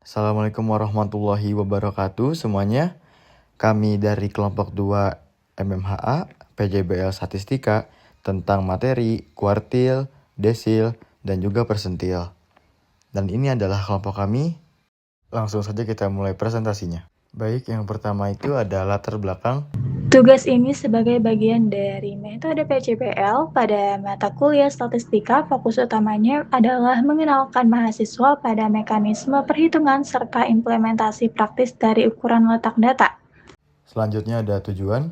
Assalamualaikum warahmatullahi wabarakatuh semuanya. Kami dari kelompok 2 MMHA PJBL Statistika tentang materi kuartil, desil, dan juga persentil. Dan ini adalah kelompok kami. Langsung saja kita mulai presentasinya. Baik, yang pertama itu ada latar belakang. Tugas ini sebagai bagian dari metode PJBL pada mata kuliah statistika, fokus utamanya adalah mengenalkan mahasiswa pada mekanisme perhitungan serta implementasi praktis dari ukuran letak data. Selanjutnya ada tujuan.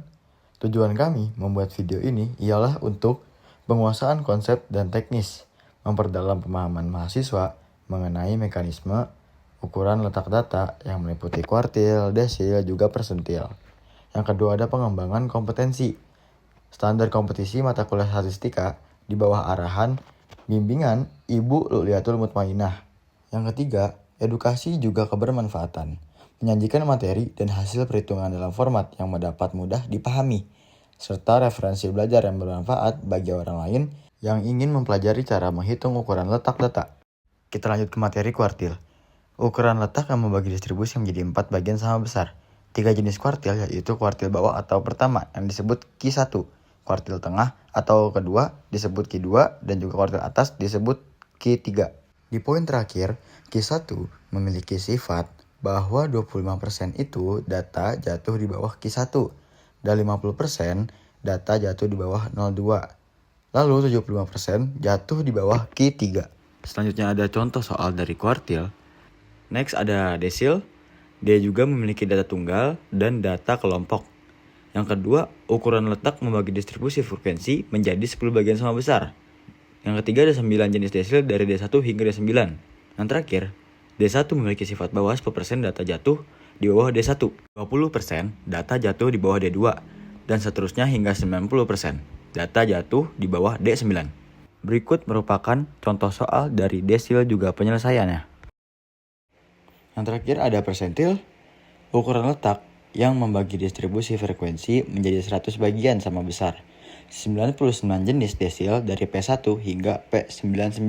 Tujuan kami membuat video ini ialah untuk penguasaan konsep dan teknis, memperdalam pemahaman mahasiswa mengenai mekanisme ukuran letak data yang meliputi kuartil, desil, juga persentil. Yang kedua ada pengembangan kompetensi. Standar kompetisi mata kuliah statistika di bawah arahan bimbingan Ibu Luliatul Mutmainah. Yang ketiga, edukasi juga kebermanfaatan. Menyajikan materi dan hasil perhitungan dalam format yang dapat mudah dipahami, serta referensi belajar yang bermanfaat bagi orang lain yang ingin mempelajari cara menghitung ukuran letak data. Kita lanjut ke materi kuartil. Ukuran letak yang membagi distribusi menjadi 4 bagian sama besar. 3 jenis kuartil yaitu kuartil bawah atau pertama yang disebut Q1, kuartil tengah atau kedua disebut Q2, dan juga kuartil atas disebut Q3. Di poin terakhir, Q1 memiliki sifat bahwa 25% itu data jatuh di bawah Q1 dan 50% data jatuh di bawah 02. Lalu 75% jatuh di bawah Q3. Selanjutnya ada contoh soal dari kuartil. Next ada desil. Dia juga memiliki data tunggal dan data kelompok. Yang kedua, ukuran letak membagi distribusi frekuensi menjadi 10 bagian sama besar. Yang ketiga ada 9 jenis desil dari D1 hingga D9. Yang terakhir, D1 memiliki sifat bahwa 10% data jatuh di bawah D1, 20% data jatuh di bawah D2, dan seterusnya hingga 90% data jatuh di bawah D9. Berikut merupakan contoh soal dari desil juga penyelesaiannya. Yang terakhir ada persentil, ukuran letak yang membagi distribusi frekuensi menjadi 100 bagian sama besar. 99 jenis desil dari P1 hingga P99.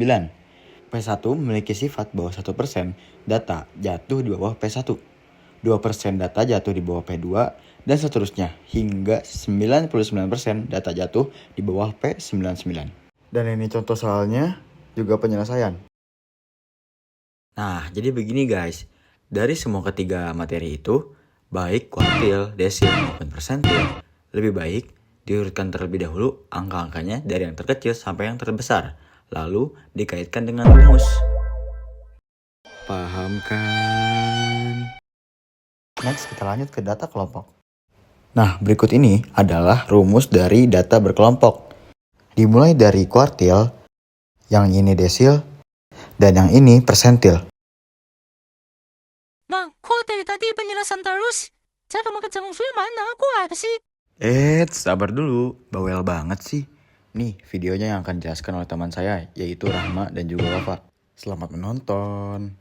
P1 memiliki sifat bahwa 1% data jatuh di bawah P1, 2% data jatuh di bawah P2, dan seterusnya hingga 99% data jatuh di bawah P99. Dan ini contoh soalnya juga penyelesaian. Nah, jadi begini guys. Dari semua ketiga materi itu, baik kuartil, desil, maupun persentil, lebih baik diurutkan terlebih dahulu angka-angkanya dari yang terkecil sampai yang terbesar, lalu dikaitkan dengan rumus. Paham kan? Next, kita lanjut ke data kelompok. Nah, berikut ini adalah rumus dari data berkelompok. Dimulai dari kuartil, yang ini desil, dan yang ini persentil. Bang, kok dari tadi penjelasan terus? Cara mengerjakan film mana? Aku apa sih? Sabar dulu. Bawel banget sih. Nih, videonya yang akan dijelaskan oleh teman saya, yaitu Rahma dan juga Wafa. Selamat menonton.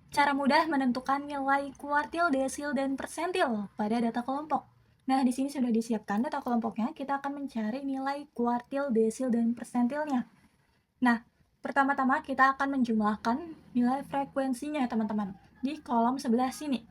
Cara mudah menentukan nilai kuartil, desil, dan persentil pada data kelompok. Nah, di sini sudah disiapkan data kelompoknya. Kita akan mencari nilai kuartil, desil, dan persentilnya. Nah, pertama-tama kita akan menjumlahkan nilai frekuensinya ya teman-teman di kolom sebelah sini.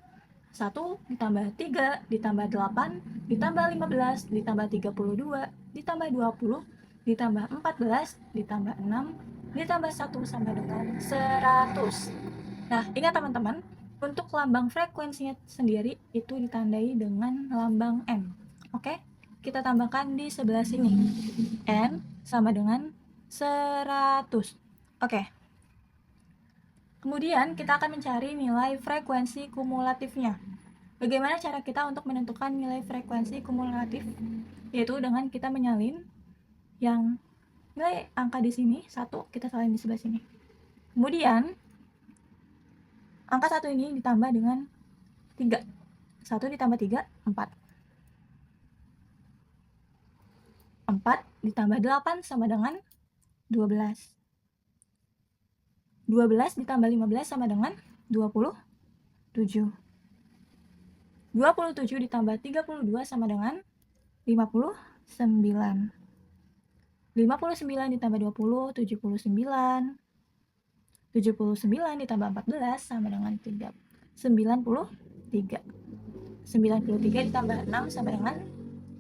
1 ditambah 3 ditambah 8 ditambah 15 ditambah 32 ditambah 20 ditambah 14 ditambah 6 ditambah 1 sama dengan 100. Nah, ingat teman-teman, untuk lambang frekuensinya sendiri itu ditandai dengan lambang N. Oke? Kita tambahkan di sebelah sini. N sama dengan 100. Oke. Kemudian kita akan mencari nilai frekuensi kumulatifnya. Bagaimana cara kita untuk menentukan nilai frekuensi kumulatif? Yaitu dengan kita menyalin yang nilai angka di sini, 1 kita salin di sebelah sini. Kemudian angka 1 ini ditambah dengan 3. 1 ditambah 3, 4. 4 ditambah 8 sama dengan 12. 12 ditambah 15 sama dengan 27. 27 ditambah 32 sama dengan 59. 59 ditambah 20, 79. 79 ditambah 14 sama dengan 93. 93 ditambah 6 sama dengan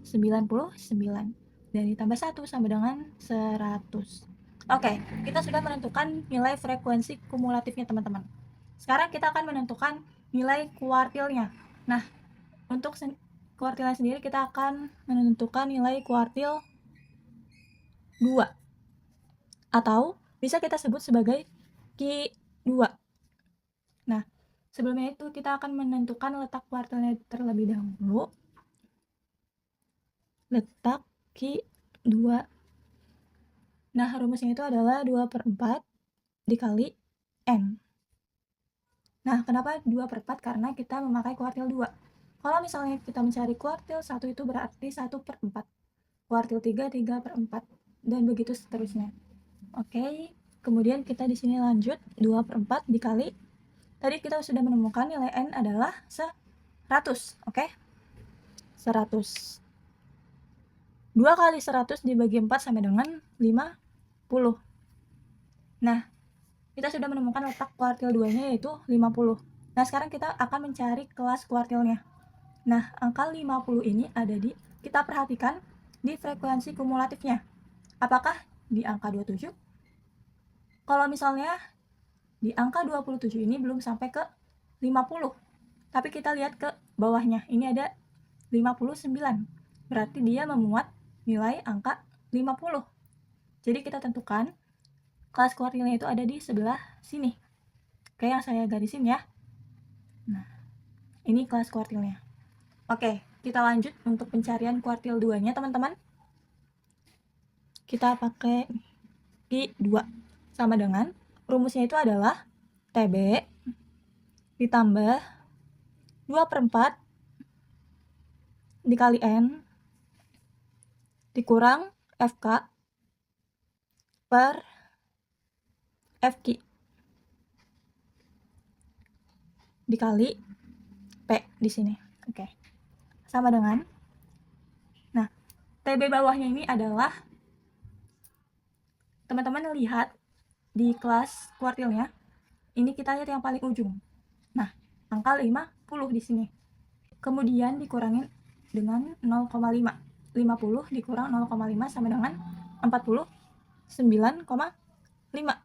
99. Dan ditambah 1 sama dengan 100. Oke, kita sudah menentukan nilai frekuensi kumulatifnya teman-teman. Sekarang kita akan menentukan nilai kuartilnya. Nah, untuk kuartilnya sendiri kita akan menentukan nilai kuartil 2. Atau bisa kita sebut sebagai Q2. Nah, sebelumnya itu kita akan menentukan letak kuartilnya terlebih dahulu. Letak Q2. Nah, rumusnya itu adalah 2/4 dikali N. Nah, kenapa 2/4? Karena kita memakai kuartil 2. Kalau misalnya kita mencari kuartil 1 itu berarti 1/4. Kuartil 3, 3/4. Dan begitu seterusnya. Oke, kemudian kita di sini lanjut 2/4 dikali. Tadi kita sudah menemukan nilai N adalah 100. Oke? 100. 2 kali 100 dibagi 4 sama dengan 50. Nah, kita sudah menemukan letak kuartil 2-nya yaitu 50. Nah, sekarang kita akan mencari kelas kuartilnya. Nah, angka 50 ini ada di, kita perhatikan di frekuensi kumulatifnya. Apakah di angka 27? Kalau misalnya di angka 27 ini belum sampai ke 50. Tapi kita lihat ke bawahnya. Ini ada 59. Berarti dia memuat nilai angka 50. Jadi kita tentukan kelas kuartilnya itu ada di sebelah sini. Kayak yang saya garisin ya. Nah, ini kelas kuartilnya. Oke, kita lanjut untuk pencarian kuartil 2-nya teman-teman. Kita pakai Q2 sama dengan rumusnya itu adalah TB ditambah 2/4 dikali N dikurang FK per FQ dikali P di sini. Oke. Sama dengan, nah, TB bawahnya ini adalah, teman-teman lihat di kelas kuartilnya, ini kita lihat yang paling ujung. Nah, angka 50 di sini. Kemudian dikurangin dengan 0,5. 50 dikurang 0,5 sama dengan 49,5.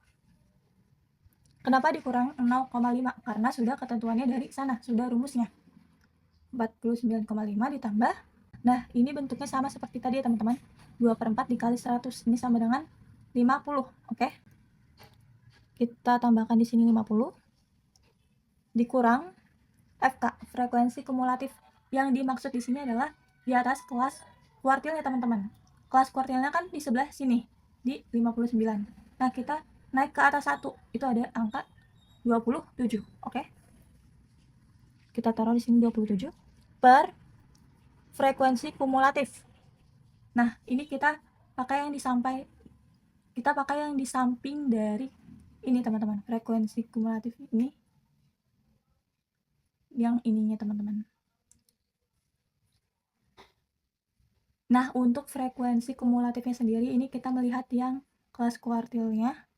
Kenapa dikurang 0,5? Karena sudah ketentuannya dari sana, sudah rumusnya. 49,5 ditambah. Nah, ini bentuknya sama seperti tadi ya teman-teman. 2/4 dikali 100. Ini sama dengan 50. Oke. Kita tambahkan di sini 50. Dikurang FK, frekuensi kumulatif. Yang dimaksud di sini adalah di atas kelas kuartilnya teman-teman. Kelas kuartilnya kan di sebelah sini, di 59. Nah, kita naik ke atas 1, itu ada angka 27. Oke. Kita taruh di sini 27 per frekuensi kumulatif. Nah, ini kita pakai yang di samping dari ini teman-teman. Frekuensi kumulatif ini yang ininya teman-teman. Nah, untuk frekuensi kumulatifnya sendiri ini kita melihat yang kelas kuartilnya.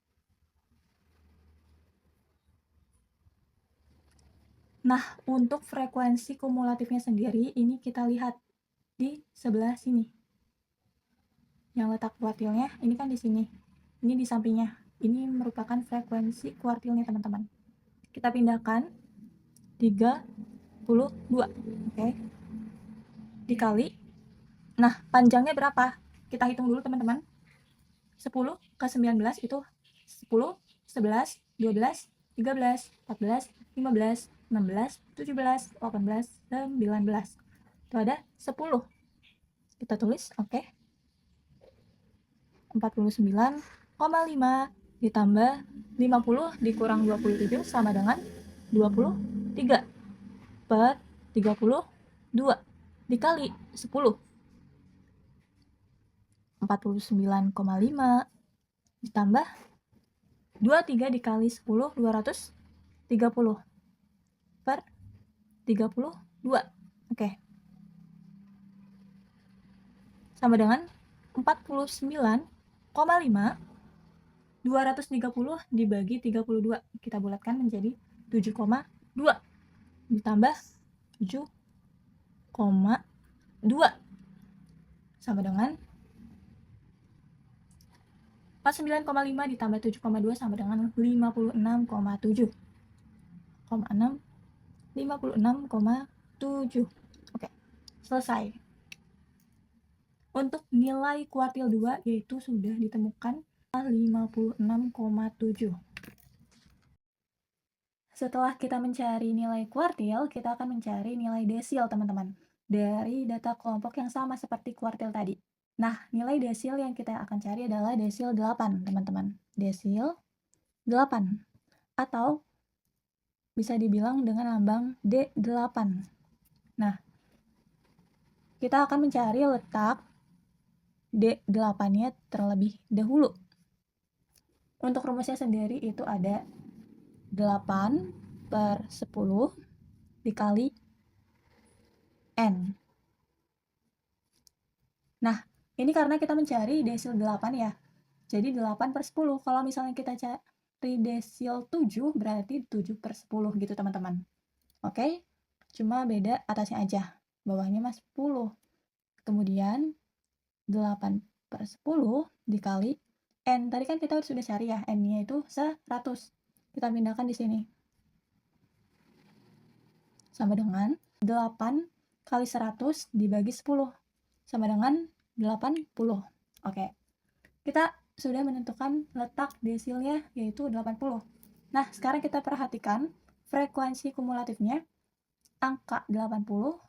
Nah, untuk frekuensi kumulatifnya sendiri ini kita lihat di sebelah sini. Yang letak kuartilnya ini kan di sini. Ini di sampingnya. Ini merupakan frekuensi kuartilnya teman-teman. Kita pindahkan 32. Oke. Dikali. Nah, panjangnya berapa? Kita hitung dulu teman-teman. 10 ke 19 itu 10, 11, 12, 13, 14, 15, 16, 17, 18, 19. Itu ada 10. Kita tulis, oke. 49,5 ditambah 50 dikurang 27 sama dengan 23 per 32 dikali 10. 49,5 ditambah 23 dikali 10, 230 per 32. Oke. Sama dengan 49,5 230 dibagi 32. Kita bulatkan menjadi 7,2 ditambah 7,2 sama dengan 49,5 ditambah 7,2 sama dengan 56,7. 56,7. Oke, selesai. Untuk nilai kuartil 2 yaitu sudah ditemukan 56,7. Setelah kita mencari nilai kuartil, kita akan mencari nilai desil, teman-teman, dari data kelompok yang sama seperti kuartil tadi. Nah, nilai desil yang kita akan cari adalah desil 8, teman-teman. Desil 8. Atau bisa dibilang dengan lambang D8. Nah, kita akan mencari letak D8-nya terlebih dahulu. Untuk rumusnya sendiri itu ada 8/10 dikali N. Nah, ini karena kita mencari desil 8 ya. Jadi 8/10. Kalau misalnya kita cari desil 7, berarti 7/10 gitu, teman-teman. Oke? Cuma beda atasnya aja. Bawahnya mas 10. Kemudian 8/10 dikali N. Tadi kan kita sudah cari ya, N-nya itu 100. Kita pindahkan di sini. Sama dengan 8 kali 100 dibagi 10. Sama dengan 80. Oke. Kita sudah menentukan letak desilnya yaitu 80. Nah, sekarang kita perhatikan frekuensi kumulatifnya. Angka 80.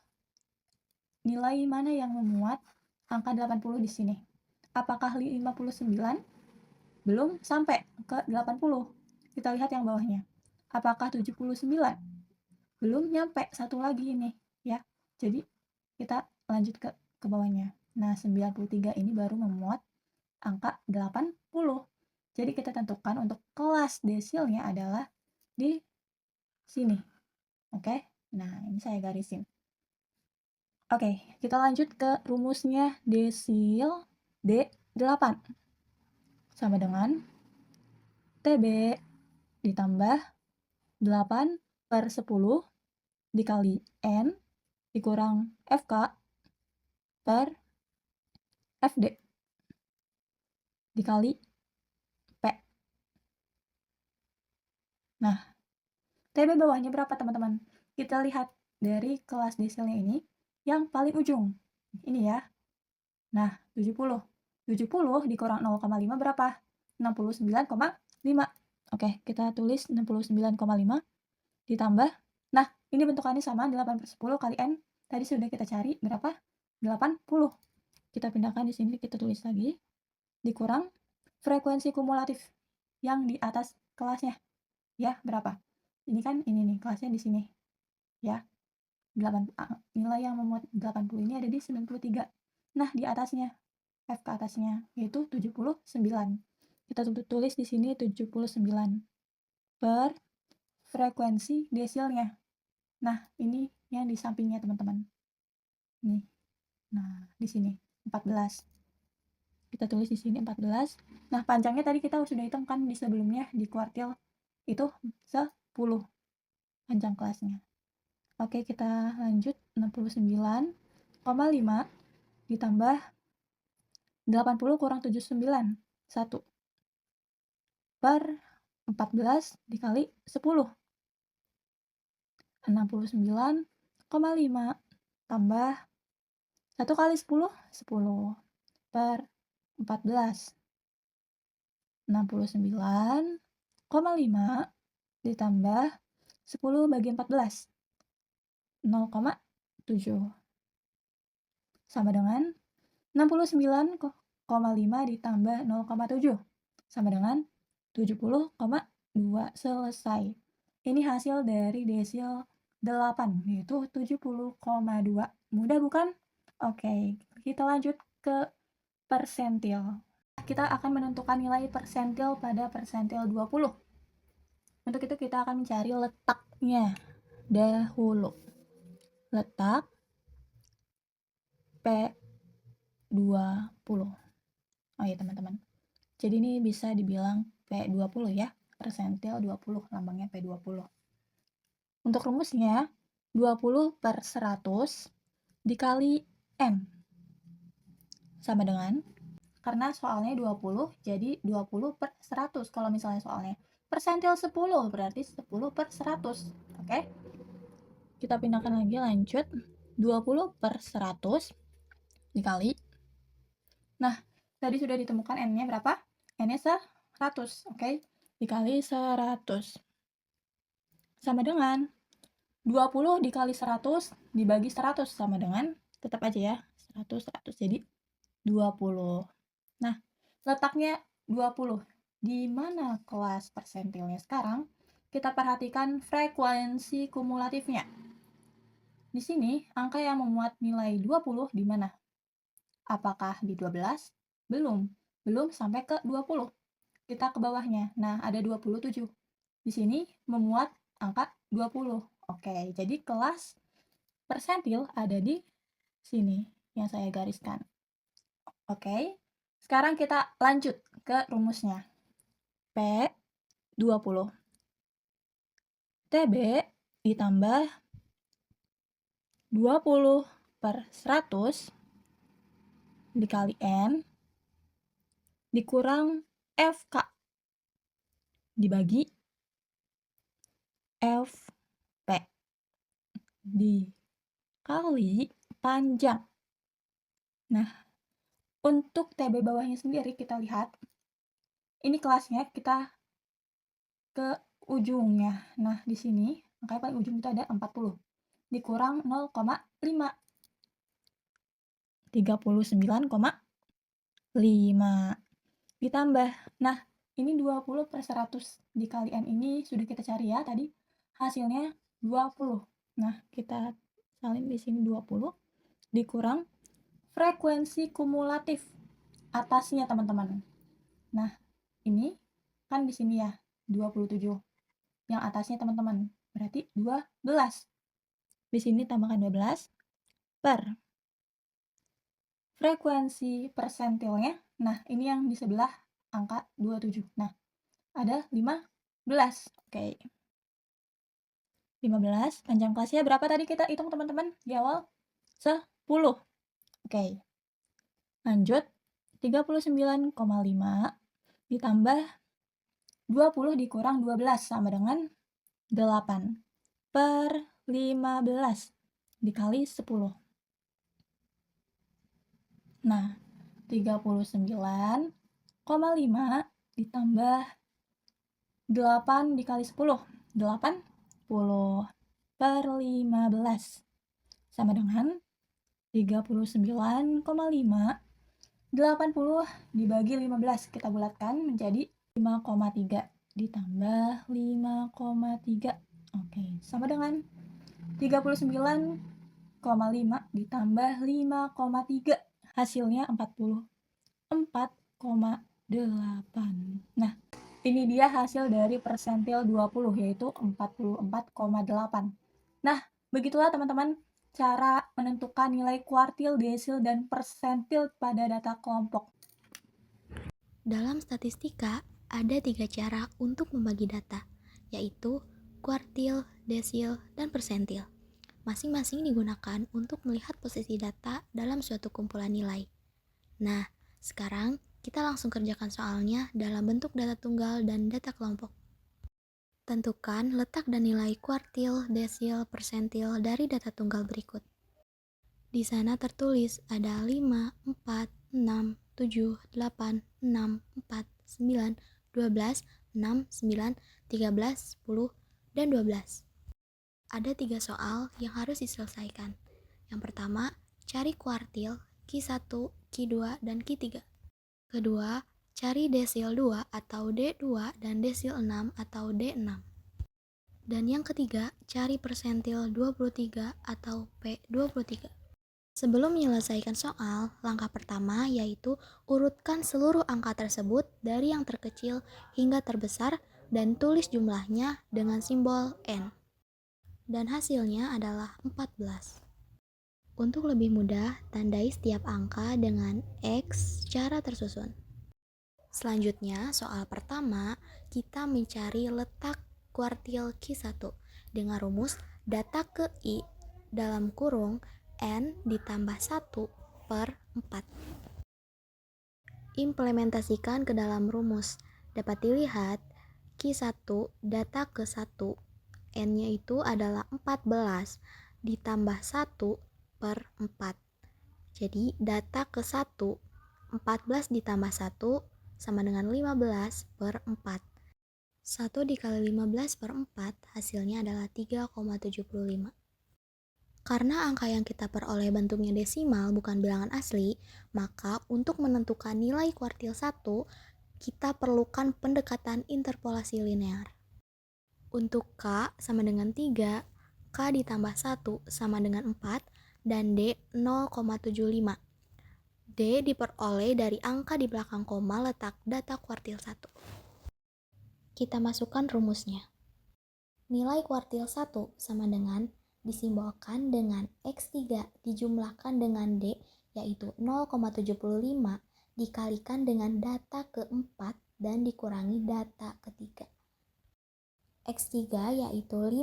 Nilai mana yang memuat angka 80 di sini? Apakah 59? Belum sampai ke 80. Kita lihat yang bawahnya. Apakah 79? Belum nyampe, satu lagi ini ya. Jadi kita lanjut ke bawahnya. Nah, 93 ini baru memuat angka 80. Jadi kita tentukan untuk kelas desilnya adalah di sini. Oke? Nah, ini saya garisin. Oke, kita lanjut ke rumusnya desil D8. Sama dengan TB ditambah 8/10 dikali N dikurang FK per FD dikali P. Nah, TB bawahnya berapa, teman-teman? Kita lihat dari kelas desilnya ini yang paling ujung. Ini ya. Nah, 70. 70 dikurang 0,5 berapa? 69,5. Oke, kita tulis 69,5 ditambah. Nah, ini bentukannya sama, 8/10 kali N. Tadi sudah kita cari berapa? 80. Kita pindahkan di sini, kita tulis lagi. Dikurang frekuensi kumulatif yang di atas kelasnya. Ya, berapa? Ini kan ini nih, kelasnya di sini. Ya. Nilai yang memuat 80 ini ada di 93. Nah, di atasnya, F ke atasnya, yaitu 79. Kita tulis di sini 79 per frekuensi desilnya. Nah, ini yang di sampingnya, teman-teman. Nih. Nah, di sini 14. Kita tulis di sini 14. Nah, panjangnya tadi kita sudah hitung kan di sebelumnya di kuartil itu 10 panjang kelasnya. Oke, kita lanjut. 69,5 ditambah 80 kurang 79, 1 per 14 dikali 10. 69,5 tambah 1 kali 10, 10 per 14. 69,5 ditambah 10 bagi 14. 0,7. Sama dengan 69,5 ditambah 0,7 sama dengan 70,2. Selesai. Ini hasil dari desil 8 yaitu 70,2. Mudah bukan? Oke, kita lanjut ke persentil. Kita akan menentukan nilai persentil pada persentil 20. Untuk itu kita akan mencari letaknya dahulu. Letak P20. Oh ya, teman-teman. Jadi ini bisa dibilang P20 ya. Persentil 20, lambangnya P20. Untuk rumusnya, 20/100 dikali N. Sama dengan, karena soalnya 20, jadi 20/100. Kalau misalnya soalnya persentil 10, berarti 10/100. Oke? Kita pindahkan lagi, lanjut. 20/100 dikali. Nah, tadi sudah ditemukan N-nya berapa? N-nya 100, oke? Dikali 100. Sama dengan 20 dikali 100 dibagi 100 sama dengan, tetap aja ya, 100, 100. Jadi 20. Nah, letaknya 20. Di mana kelas persentilnya sekarang? Kita perhatikan frekuensi kumulatifnya. Di sini, angka yang memuat nilai 20 di mana? Apakah di 12? Belum. Belum sampai ke 20. Kita ke bawahnya. Nah, ada 27. Di sini memuat angka 20. Oke, jadi kelas persentil ada di sini yang saya gariskan. Oke, sekarang kita lanjut ke rumusnya. P20. TB ditambah 20/100 dikali N dikurang FK dibagi FP dikali panjang. Nah, untuk TB bawahnya sendiri kita lihat, ini kelasnya kita ke ujungnya. Nah, di sini angka paling ujung itu ada 40 dikurang 0,5, 39,5 ditambah. Nah, ini 20/100 dikali N ini sudah kita cari ya tadi. Hasilnya 20. Nah, kita salin di sini 20 dikurang frekuensi kumulatif atasnya, teman-teman. Nah, ini kan di sini ya 27. Yang atasnya, teman-teman, berarti 12. Di sini tambahkan 12 per frekuensi persentilnya. Nah, ini yang di sebelah angka 27. Nah, ada 15. Oke. 15. Panjang kelasnya berapa tadi kita hitung, teman-teman? Di awal 10. Oke. Lanjut. 39,5 ditambah 20 dikurang 12 sama dengan 8 per 15 dikali 10. Nah, 39,5 ditambah 8 dikali 10. 80 per 15 sama dengan 39,5. 80 dibagi 15 kita bulatkan menjadi 5,3 ditambah 5,3. Oke, sama dengan 39,5 ditambah 5,3. Hasilnya 44,8. Nah, ini dia hasil dari persentil 20, yaitu 44,8. Nah, begitulah teman-teman cara menentukan nilai kuartil, desil, dan persentil pada data kelompok. Dalam statistika, ada 3 cara untuk membagi data, yaitu kuartil, desil, dan persentil. Masing-masing digunakan untuk melihat posisi data dalam suatu kumpulan nilai. Nah, sekarang kita langsung kerjakan soalnya dalam bentuk data tunggal dan data kelompok. Tentukan letak dan nilai kuartil, desil, persentil dari data tunggal berikut. Di sana tertulis ada 5, 4, 6, 7, 8, 6, 4, 9, 12, 6, 9, 13, 10, dan 12. Ada 3 soal yang harus diselesaikan. Yang pertama, cari kuartil, Q1, Q2, dan Q3. Kedua, cari desil 2 atau D2 dan desil 6 atau D6. Dan yang ketiga, cari persentil 23 atau P23. Sebelum menyelesaikan soal, langkah pertama yaitu urutkan seluruh angka tersebut dari yang terkecil hingga terbesar dan tulis jumlahnya dengan simbol N. Dan hasilnya adalah 14. Untuk lebih mudah, tandai setiap angka dengan X secara tersusun. Selanjutnya, soal pertama, kita mencari letak kuartil Q1 dengan rumus data ke I dalam kurung N ditambah 1 per 4. Implementasikan ke dalam rumus. Dapat dilihat, Q1 data ke 1, N-nya itu adalah 14 ditambah 1 per 4. Jadi, data ke 1, 14 ditambah 1 sama dengan 15 per 4. 1 dikali 15 per 4 hasilnya adalah 3,75. Karena angka yang kita peroleh bentuknya desimal bukan bilangan asli, maka untuk menentukan nilai kuartil 1, kita perlukan pendekatan interpolasi linear. Untuk K sama dengan 3, K ditambah 1 sama dengan 4, dan D 0,75. D diperoleh dari angka di belakang koma letak data kuartil 1. Kita masukkan rumusnya. Nilai kuartil 1 sama dengan disimbolkan dengan X3 dijumlahkan dengan D, yaitu 0,75 dikalikan dengan data keempat dan dikurangi data ketiga. X3 yaitu 5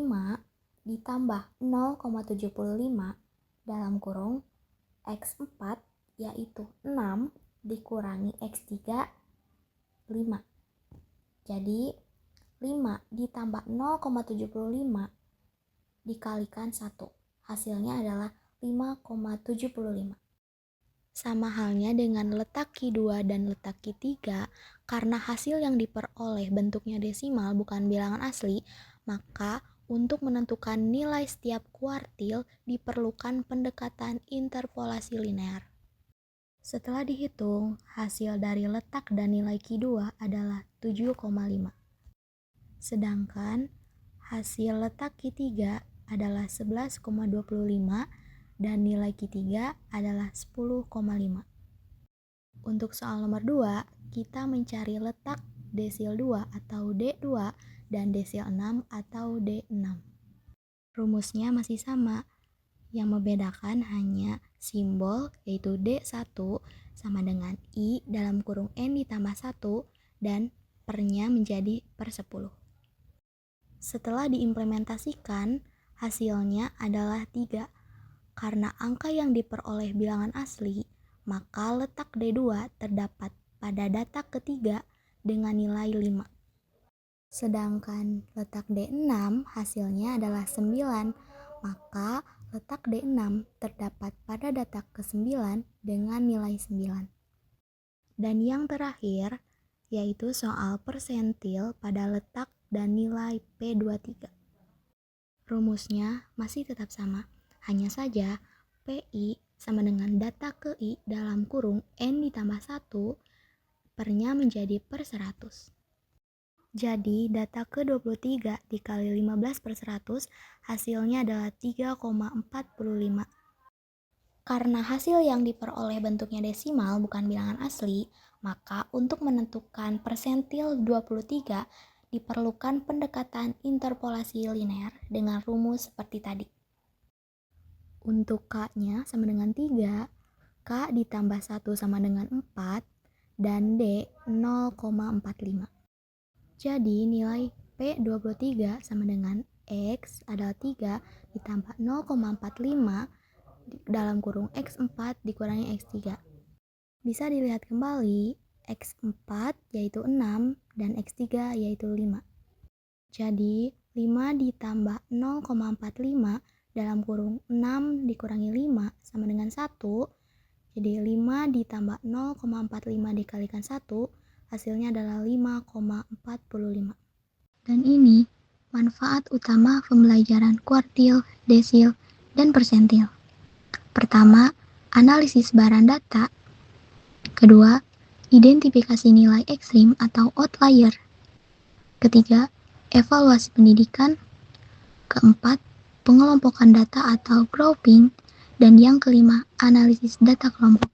ditambah 0,75 dalam kurung X4 yaitu 6 dikurangi X3, 5. Jadi, 5 ditambah 0,75 dikalikan 1. Hasilnya adalah 5,75. Sama halnya dengan letak Q2 dan letak Q3, karena hasil yang diperoleh bentuknya desimal bukan bilangan asli, maka untuk menentukan nilai setiap kuartil diperlukan pendekatan interpolasi linear. Setelah dihitung, hasil dari letak dan nilai Q2 adalah 7,5. Sedangkan hasil letak Q3 adalah 11,25 dan nilai Q3 adalah 10,5. Untuk soal nomor 2, kita mencari letak desil 2 atau D2 dan desil 6 atau D6. Rumusnya masih sama. Yang membedakan hanya simbol, yaitu D1 sama dengan I dalam kurung N ditambah 1 dan pernya menjadi per 10. Setelah diimplementasikan, hasilnya adalah 3. Karena angka yang diperoleh bilangan asli, maka letak D2 terdapat pada data ketiga dengan nilai 5. Sedangkan letak D6 hasilnya adalah 9, maka letak D6 terdapat pada data ke-9 dengan nilai 9. Dan yang terakhir, yaitu soal persentil pada letak dan nilai P23. Rumusnya masih tetap sama, hanya saja PI sama dengan data ke I dalam kurung N ditambah 1, pernya menjadi per 100. Jadi, data ke-23 dikali 15 per 100 hasilnya adalah 3,45. Karena hasil yang diperoleh bentuknya desimal bukan bilangan asli, maka untuk menentukan persentil 23 diperlukan pendekatan interpolasi linear dengan rumus seperti tadi. Untuk K-nya sama dengan 3, K ditambah 1 sama dengan 4, dan D 0,45. Jadi nilai P23 sama dengan X adalah 3 ditambah 0,45 dalam kurung X4 dikurangi X3. Bisa dilihat kembali, X4 yaitu 6 dan X3 yaitu 5. Jadi 5 ditambah 0,45 dalam kurung 6 dikurangi 5 sama dengan 1. Jadi 5 ditambah 0,45 dikalikan 1 hasilnya adalah 5,45. Dan ini manfaat utama pembelajaran kuartil, desil, dan persentil. Pertama, analisis barang data. Kedua, identifikasi nilai ekstrim atau outlier. Ketiga, evaluasi pendidikan. Keempat, pengelompokan data atau grouping. Dan yang kelima, analisis data kelompok.